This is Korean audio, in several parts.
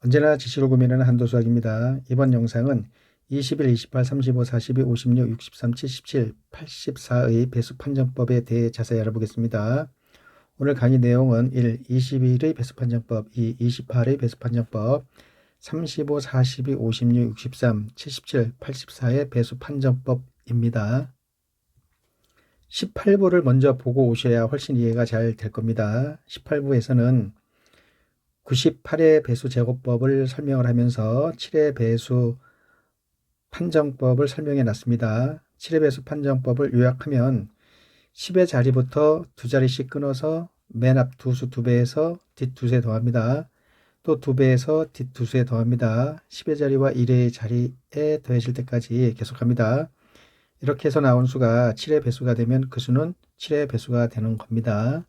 언제나 지식을 고민하는 한도수학입니다. 이번 영상은 21, 28, 35, 42, 56, 63, 77, 84의 배수 판정법에 대해 자세히 알아보겠습니다. 오늘 강의 내용은 1. 21의 배수 판정법, 2. 28의 배수 판정법, 35, 42, 56, 63, 77, 84의 배수 판정법입니다. 18부를 먼저 보고 오셔야 훨씬 이해가 잘 될 겁니다. 18부에서는 98의 배수 제곱법을 설명을 하면서 7의 배수 판정법을 설명해 놨습니다. 7의 배수 판정법을 요약하면 10의 자리부터 두 자리씩 끊어서 맨 앞 두 수 2배에서 뒷 두 세 더합니다. 또 2배에서 뒷 두 세 더합니다. 10의 자리와 1의 자리에 더해질 때까지 계속합니다. 이렇게 해서 나온 수가 7의 배수가 되면 그 수는 7의 배수가 되는 겁니다.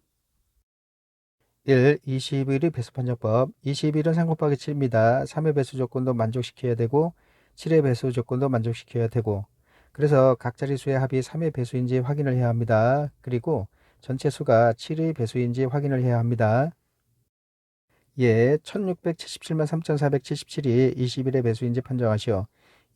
1. 21의 배수 판정법. 21은 3 곱하기 7입니다. 3의 배수 조건도 만족시켜야 되고 7의 배수 조건도 만족시켜야 되고, 그래서 각 자릿수의 합이 3의 배수인지 확인을 해야 합니다. 그리고 전체 수가 7의 배수인지 확인을 해야 합니다. 예, 1677만 3477이 21의 배수인지 판정하시오.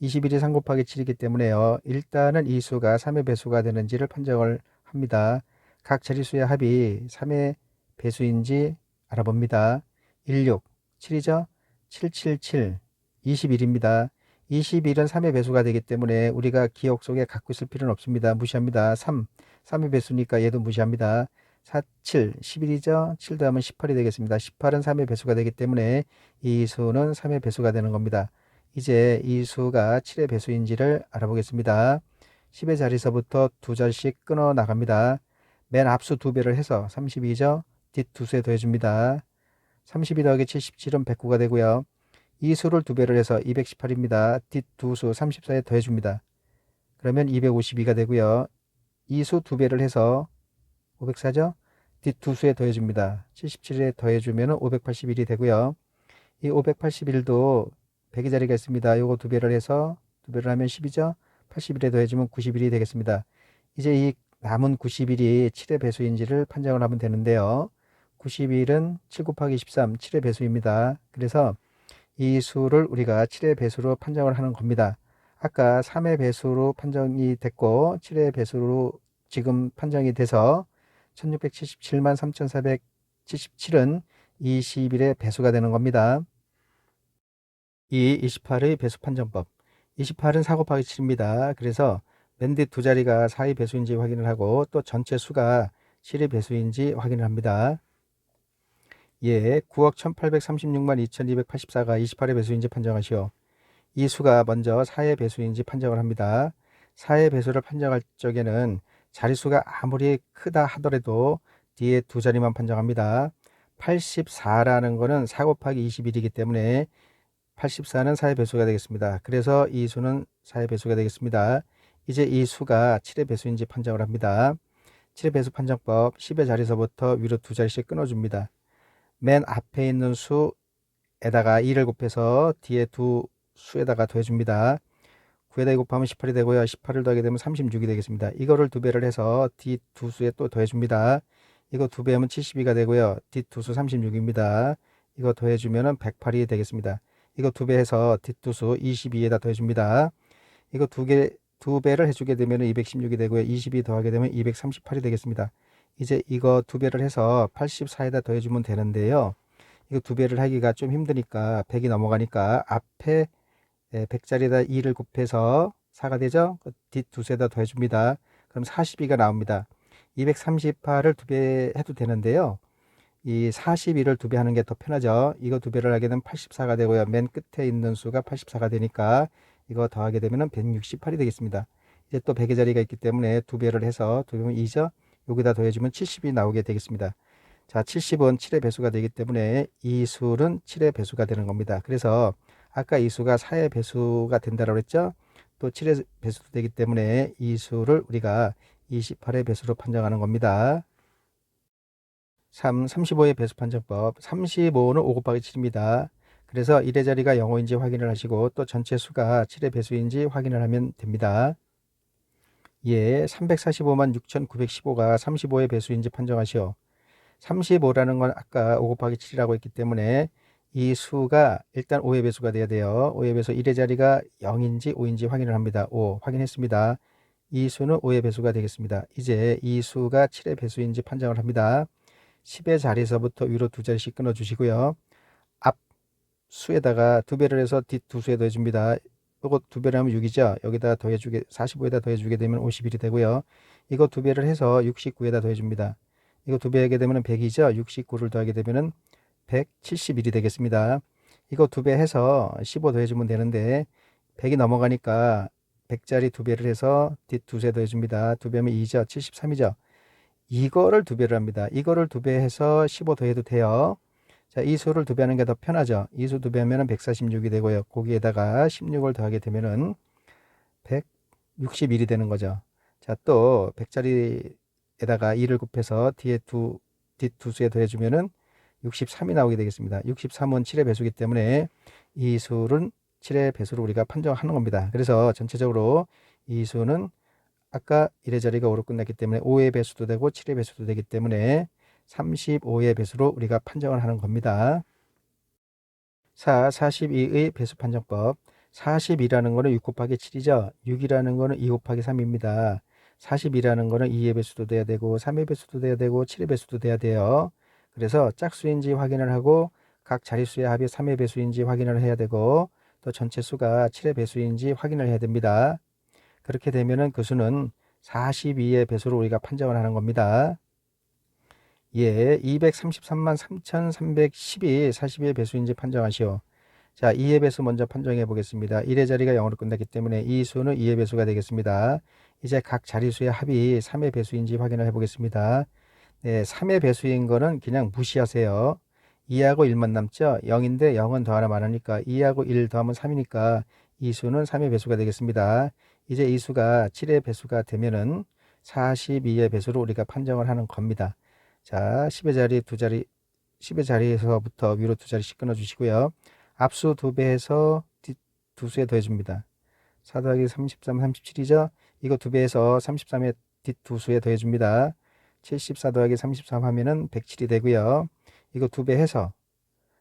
21이 3 곱하기 7이기 때문에요. 일단은 이 수가 3의 배수가 되는지를 판정을 합니다. 각 자릿수의 합이 3의 배수인지 알아봅니다. 16, 7이죠? 777, 21입니다. 21은 3의 배수가 되기 때문에 우리가 기억 속에 갖고 있을 필요는 없습니다. 무시합니다. 3의 배수니까 얘도 무시합니다. 4, 7, 11이죠? 7 더하면 18이 되겠습니다. 18은 3의 배수가 되기 때문에 이 수는 3의 배수가 되는 겁니다. 이제 이 수가 7의 배수인지를 알아보겠습니다. 10의 자리서부터 두 자리씩 끊어 나갑니다. 맨 앞수 2배를 해서 32죠? 뒷 두 세 더해줍니다. 32 더하기 77은 109가 되고요. 이 수를 2배를 해서 218입니다. 뒷 두 수 34에 더해줍니다. 그러면 252가 되고요. 이 수 2배를 해서 504죠? 뒷 두 수에 더해줍니다. 77에 더해주면 581이 되고요. 이 581도 100의 자리가 있습니다. 요거 2배를 해서 2배를 하면 10이죠? 81에 더해주면 91이 되겠습니다. 이제 이 남은 91이 7의 배수인지를 판정을 하면 되는데요. 91은 7 곱하기 13, 7의 배수입니다. 그래서 이 수를 우리가 7의 배수로 판정을 하는 겁니다. 아까 3의 배수로 판정이 됐고 7의 배수로 지금 판정이 돼서 1677만 3477은 21의 배수가 되는 겁니다. 2. 28의 배수 판정법. 28은 4 곱하기 7입니다. 그래서 맨 뒤 두 자리가 4의 배수인지 확인을 하고 또 전체 수가 7의 배수인지 확인을 합니다. 예, 9억 1836만 2284가 28의 배수인지 판정하시오. 이 수가 먼저 4의 배수인지 판정을 합니다. 4의 배수를 판정할 적에는 자릿수가 아무리 크다 하더라도 뒤에 두 자리만 판정합니다. 84라는 거는 4 곱하기 21이기 때문에 84는 4의 배수가 되겠습니다. 그래서 이 수는 4의 배수가 되겠습니다. 이제 이 수가 7의 배수인지 판정을 합니다. 7의 배수 판정법, 10의 자리서부터 위로 두 자리씩 끊어줍니다. 맨 앞에 있는 수에다가 2를 곱해서 뒤에 두 수에다가 더해줍니다. 9에다 2 곱하면 18이 되고요. 18을 더하게 되면 36이 되겠습니다. 이거를 2배를 해서 뒤 두 수에 또 더해줍니다. 이거 2배하면 72가 되고요. 뒤 두 수 36입니다. 이거 더해주면 108이 되겠습니다. 이거 2배 해서 뒷 두 수 22에다 더해줍니다. 이거 2배를 해주게 되면 216이 되고요. 22 더하게 되면 238이 되겠습니다. 이제 이거 2배를 해서 84에다 더해주면 되는데요. 이거 2배를 하기가 좀 힘드니까 100이 넘어가니까 앞에 100짜리에다 2를 곱해서 4가 되죠? 뒷 두 세다 더해줍니다. 그럼 42가 나옵니다. 238을 2배 해도 되는데요. 이 42를 2배 하는 게 더 편하죠. 이거 2배를 하게 되면 84가 되고요. 맨 끝에 있는 수가 84가 되니까 이거 더하게 되면 168이 되겠습니다. 이제 또 100의 자리가 있기 때문에 2배를 해서 2배면 2죠. 여기다 더해주면 70이 나오게 되겠습니다. 자, 70은 7의 배수가 되기 때문에 이 수는 7의 배수가 되는 겁니다. 그래서 아까 이 수가 4의 배수가 된다고 했죠. 또 7의 배수도 되기 때문에 이 수를 우리가 28의 배수로 판정하는 겁니다. 3. 35의 배수 판정법. 35는 5 곱하기 7입니다. 그래서 1의 자리가 0호인지 확인을 하시고 또 전체 수가 7의 배수인지 확인을 하면 됩니다. 예, 345만 6915가 35의 배수인지 판정하시오. 35라는 건 아까 5 곱하기 7이라고 했기 때문에 이 수가 일단 5의 배수가 돼야 돼요. 5의 배수 1의 자리가 0인지 5인지 확인을 합니다. 5 확인했습니다. 이 수는 5의 배수가 되겠습니다. 이제 이 수가 7의 배수인지 판정을 합니다. 10의 자리에서부터 위로 두 자리씩 끊어 주시고요. 앞 수에다가 두 배를 해서 뒷 두 수에 더해줍니다. 이거 두 배를 하면 6이죠. 여기다 더해주게 45에다 더해주게 되면 51이 되고요. 이거 두 배를 해서 69에다 더해줍니다. 이거 두 배 하게 되면 100이죠. 69를 더하게 되면 171이 되겠습니다. 이거 두 배 해서 15 더해주면 되는데 100이 넘어가니까 100짜리 두 배를 해서 뒷 두 세 더해줍니다. 두 배면 2죠. 73이죠. 이거를 두 배를 합니다. 이거를 두 배 해서 15 더해도 돼요. 자, 이 수를 두 배 하는 게 더 편하죠. 이 수 두 배 하면 146이 되고요. 거기에다가 16을 더하게 되면은 161이 되는 거죠. 자, 또 100짜리에다가 2를 곱해서 뒷 두 수에 더해주면은 63이 나오게 되겠습니다. 63은 7의 배수이기 때문에 이 수는 7의 배수로 우리가 판정하는 겁니다. 그래서 전체적으로 이 수는 아까 1의 자리가 5로 끝났기 때문에 5의 배수도 되고 7의 배수도 되기 때문에 35의 배수로 우리가 판정을 하는 겁니다. 42의 배수 판정법. 42라는 거는 6 곱하기 7이죠. 6이라는 거는 2 곱하기 3입니다. 42라는 거는 2의 배수도 돼야 되고 3의 배수도 돼야 되고 7의 배수도 돼야 돼요. 그래서 짝수인지 확인을 하고 각 자릿수의 합이 3의 배수인지 확인을 해야 되고 또 전체 수가 7의 배수인지 확인을 해야 됩니다. 그렇게 되면은 그 수는 42의 배수로 우리가 판정을 하는 겁니다. 예, 233만 3,310이 42의 배수인지 판정하시오. 자, 2의 배수 먼저 판정해 보겠습니다. 1의 자리가 0으로 끝났기 때문에 이 수는 2의 배수가 되겠습니다. 이제 각 자릿수의 합이 3의 배수인지 확인을 해 보겠습니다. 네, 3의 배수인 거는 그냥 무시하세요. 2하고 1만 남죠? 0인데 0은 더 하나 많으니까 2하고 1 더하면 3이니까 이 수는 3의 배수가 되겠습니다. 이제 이 수가 7의 배수가 되면은 42의 배수로 우리가 판정을 하는 겁니다. 자, 10의 자리 두 자리 10의 자리에서부터 위로 두 자리씩 끊어 주시고요. 앞수 두 배해서 뒷 두 수에 더해 줍니다. 4 더하기 33, 37이죠? 이거 두 배해서 33의 뒷 두 수에 더해 줍니다. 74 더하기 33 하면은 107이 되고요. 이거 두 배 해서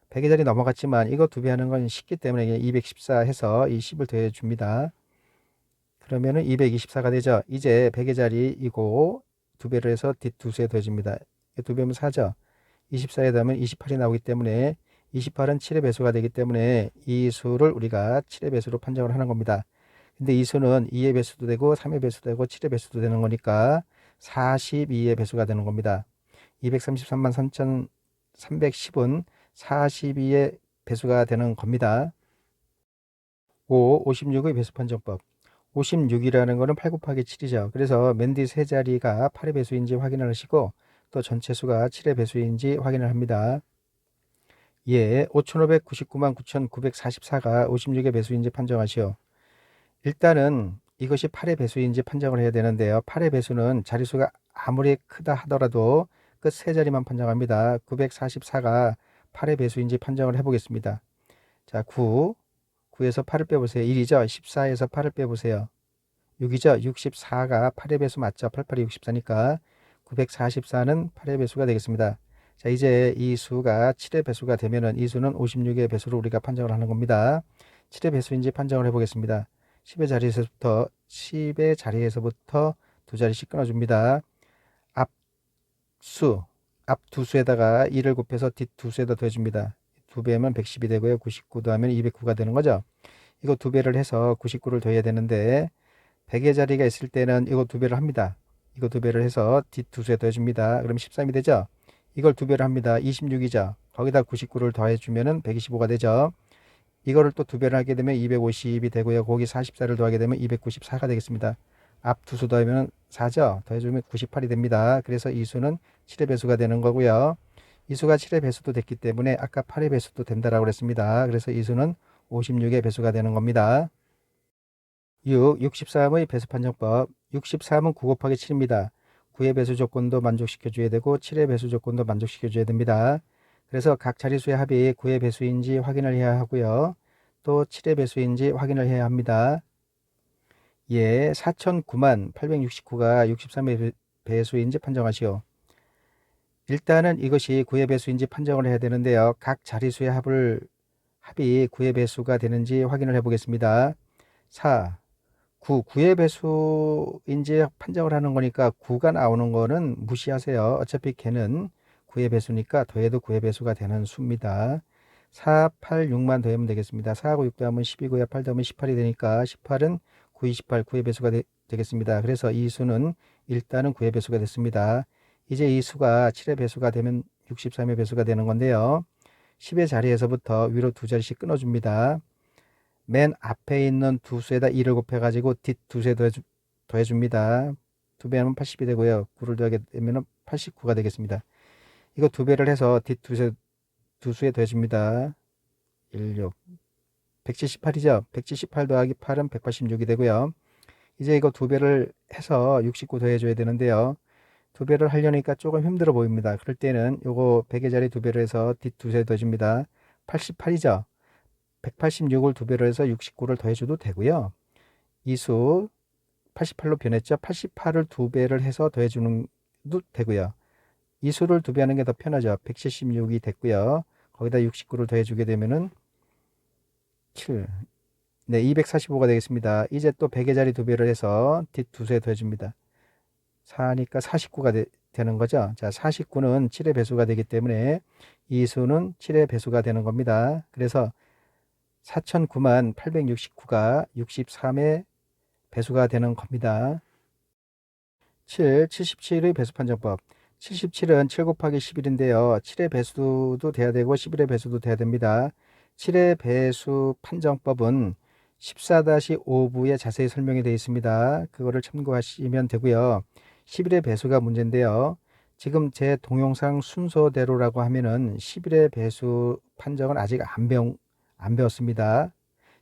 100의 자리 넘어갔지만 이거 두 배 하는 건 쉽기 때문에 214 해서 이 10을 더해 줍니다. 그러면은 224가 되죠. 이제 100의 자리이고 두 배를 해서 뒷 두 수에 더해 줍니다. 두 배면 4죠. 24에 더하면 28이 나오기 때문에 28은 7의 배수가 되기 때문에 이 수를 우리가 7의 배수로 판정을 하는 겁니다. 근데 이 수는 2의 배수도 되고 3의 배수도 되고 7의 배수도 되는 거니까 42의 배수가 되는 겁니다. 233만 3,310은 42의 배수가 되는 겁니다. 5. 56의 배수 판정법. 56이라는 거는 8 곱하기 7이죠. 그래서 맨 뒤 세 자리가 8의 배수인지 확인을 하시고 또 전체 수가 7의 배수인지 확인을 합니다. 예, 5,599만 9,944가 56의 배수인지 판정하시오. 일단은 이것이 8의 배수인지 판정을 해야 되는데요. 8의 배수는 자릿수가 아무리 크다 하더라도 끝 세 자리만 판정합니다. 944가 8의 배수인지 판정을 해보겠습니다. 자, 9에서 8을 빼보세요. 1이죠. 14에서 8을 빼보세요. 6이죠. 64가 8의 배수 맞죠. 88이 64니까 944는 8의 배수가 되겠습니다. 자, 이제 이 수가 7의 배수가 되면은 이 수는 56의 배수로 우리가 판정을 하는 겁니다. 7의 배수인지 판정을 해보겠습니다. 10의 자리에서부터 두 자리씩 끊어줍니다. 앞 두 수에다가 1을 곱해서 뒷 두 수에다 더해줍니다. 두 배면 110이 되고요. 99 더하면 209가 되는 거죠. 이거 두 배를 해서 99를 더해야 되는데 100의 자리가 있을 때는 이거 두 배를 합니다. 이거 두 배를 해서 뒷 두 수에 더해줍니다. 그럼 13이 되죠. 이걸 두 배를 합니다. 26이죠. 거기다 99를 더해주면은 125가 되죠. 이거를 또 두 배를 하게 되면 250이 되고요. 거기 44를 더하게 되면 294가 되겠습니다. 앞 두 수 더하면 4죠. 더해주면 98이 됩니다. 그래서 이 수는 7의 배수가 되는 거고요. 이 수가 7의 배수도 됐기 때문에 아까 8의 배수도 된다라고 그랬습니다. 그래서 이 수는 56의 배수가 되는 겁니다. 63의 배수 판정법. 63은 9 곱하기 7입니다. 9의 배수 조건도 만족시켜줘야 되고 7의 배수 조건도 만족시켜줘야 됩니다. 그래서 각 자릿수의 합이 9의 배수인지 확인을 해야 하고요. 또 7의 배수인지 확인을 해야 합니다. 예, 4009만 869가 63의 배수인지 판정하시오. 일단은 이것이 9의 배수인지 판정을 해야 되는데요. 각 자릿수의 합이 9의 배수가 되는지 확인을 해 보겠습니다. 4, 9의 배수인지 판정을 하는 거니까 9가 나오는 거는 무시하세요. 어차피 걔는 9의 배수니까 더해도 9의 배수가 되는 수입니다. 4, 8, 6만 더하면 되겠습니다. 4하고 6 더하면 12고요. 8 더하면 18이 되니까 18은 9, 28, 9의 배수가 되겠습니다. 그래서 이 수는 일단은 9의 배수가 됐습니다. 이제 이 수가 7의 배수가 되면 63의 배수가 되는 건데요. 10의 자리에서부터 위로 두 자리씩 끊어줍니다. 맨 앞에 있는 두 수에다 2를 곱해가지고 뒷 두 수에 더해줍니다. 2배 하면 80이 되고요. 9를 더하게 되면 89가 되겠습니다. 이거 2배를 해서 뒷 두 수에 더해줍니다. 16, 178이죠. 178 더하기 8은 186이 되고요. 이제 이거 2배를 해서 69 더해줘야 되는데요. 2배를 하려니까 조금 힘들어 보입니다. 그럴 때는 요거 100의 자리 2배를 해서 뒷 두 수에 더해줍니다. 88이죠. 186을 2배로 해서 69를 더해줘도 되고요. 이 수 88로 변했죠. 88을 2배를 해서 더해주는 도 되고요. 이 수를 2배 하는 게 더 편하죠. 176이 됐고요. 거기다 69를 더해주게 되면은 7, 네, 245가 되겠습니다. 이제 또 100의 자리 2배를 해서 뒷 두 수에 더해줍니다. 4니까 49가 되는 거죠. 자, 49는 7의 배수가 되기 때문에 이 수는 7의 배수가 되는 겁니다. 그래서 4009만 869가 63의 배수가 되는 겁니다. 7, 77의 배수 판정법. 77은 7 곱하기 11인데요. 7의 배수도 돼야 되고 11의 배수도 돼야 됩니다. 7의 배수 판정법은 14-5부에 자세히 설명이 되어 있습니다. 그거를 참고하시면 되고요. 11의 배수가 문제인데요. 지금 제 동영상 순서대로라고 하면은 11의 배수 판정은 아직 안 배웠습니다.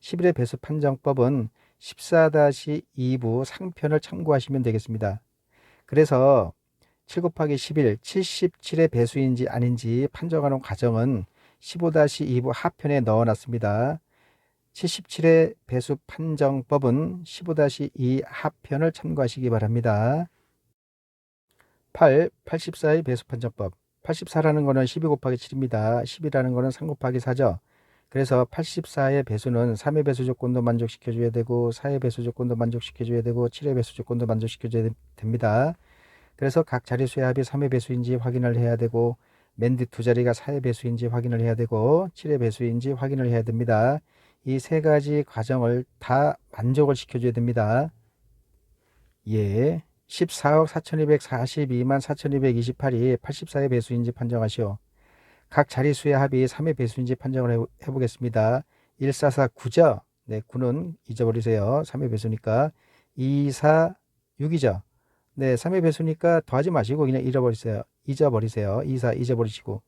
11의 배수 판정법은 14-2부 상편을 참고하시면 되겠습니다. 그래서 7 곱하기 11, 77의 배수인지 아닌지 판정하는 과정은 15-2부 하편에 넣어놨습니다. 77의 배수 판정법은 15-2 하편을 참고하시기 바랍니다. 8, 84의 배수 판정법. 84라는 거는 12 곱하기 7입니다. 10이라는 거는 3 곱하기 4죠. 그래서 84의 배수는 3의 배수 조건도 만족시켜줘야 되고 4의 배수 조건도 만족시켜줘야 되고 7의 배수 조건도 만족시켜줘야 됩니다. 그래서 각 자릿수의 합이 3의 배수인지 확인을 해야 되고 맨 뒤 두 자리가 4의 배수인지 확인을 해야 되고 7의 배수인지 확인을 해야 됩니다. 이 세 가지 과정을 다 만족을 시켜줘야 됩니다. 예, 14억 4242만 4228이 84의 배수인지 판정하시오. 각 자릿수의 합이 3의 배수인지 판정을 해보겠습니다. 1449죠? 네, 9는 잊어버리세요. 3의 배수니까. 24, 6이죠? 네, 3의 배수니까 더하지 마시고 그냥 잊어버리세요. 24 잊어버리시고.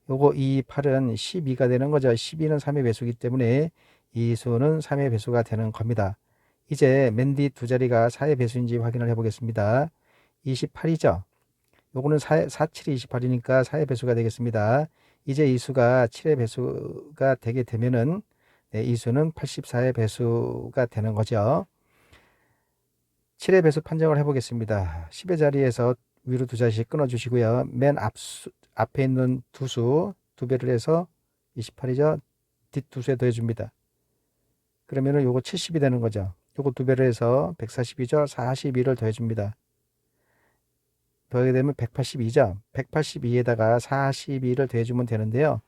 요거 2, 8은 12가 되는 거죠. 12는 3의 배수이기 때문에 이 수는 3의 배수가 되는 겁니다. 이제 맨 뒤 두 자리가 4의 배수인지 확인을 해보겠습니다. 28이죠? 요거는 4, 7이 28이니까 4의 배수가 되겠습니다. 이제 이 수가 7의 배수가 되게 되면은 네, 이 수는 84의 배수가 되는 거죠. 7의 배수 판정을 해보겠습니다. 10의 자리에서 위로 두 자리씩 끊어주시고요. 맨 앞에 있는 두 수, 2배를 해서 28이죠. 뒷 두 수에 더해줍니다. 그러면은 요거 70이 되는 거죠. 요거 2배를 해서 140이죠. 42를 더해줍니다. 더하게 되면 182죠. 182에다가 42를 더해주면 되는데요.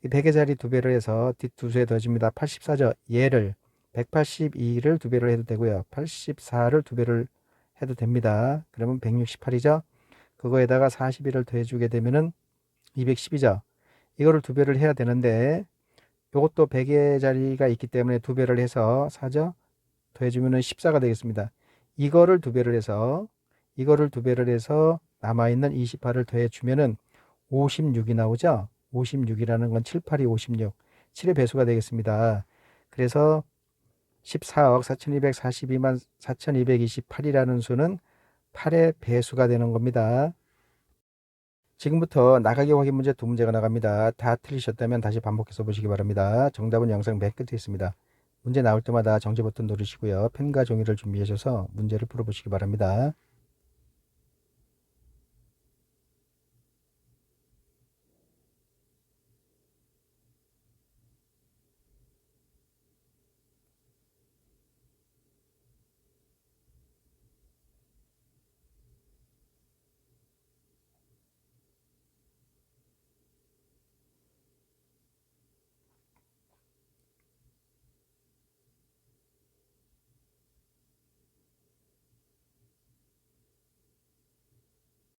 이 100의 자리 2배를 해서 뒷 두 수에 더해줍니다. 84죠. 얘를 182를 2배를 해도 되고요. 84를 2배를 해도 됩니다. 그러면 168이죠. 그거에다가 41을 더해주게 되면은 210이죠. 이거를 2배를 해야 되는데 이것도 100의 자리가 있기 때문에 2배를 해서 4죠. 더해주면은 14가 되겠습니다. 이거를 2배를 해서 남아있는 28을 더해주면은 56이 나오죠. 56이라는 건 7, 8이 56. 7의 배수가 되겠습니다. 그래서 14억 4242만 4228이라는 수는 8의 배수가 되는 겁니다. 지금부터 나가기 확인 문제 두 문제가 나갑니다. 다 틀리셨다면 다시 반복해서 보시기 바랍니다. 정답은 영상 맨 끝에 있습니다. 문제 나올 때마다 정지 버튼 누르시고요. 펜과 종이를 준비하셔서 문제를 풀어보시기 바랍니다.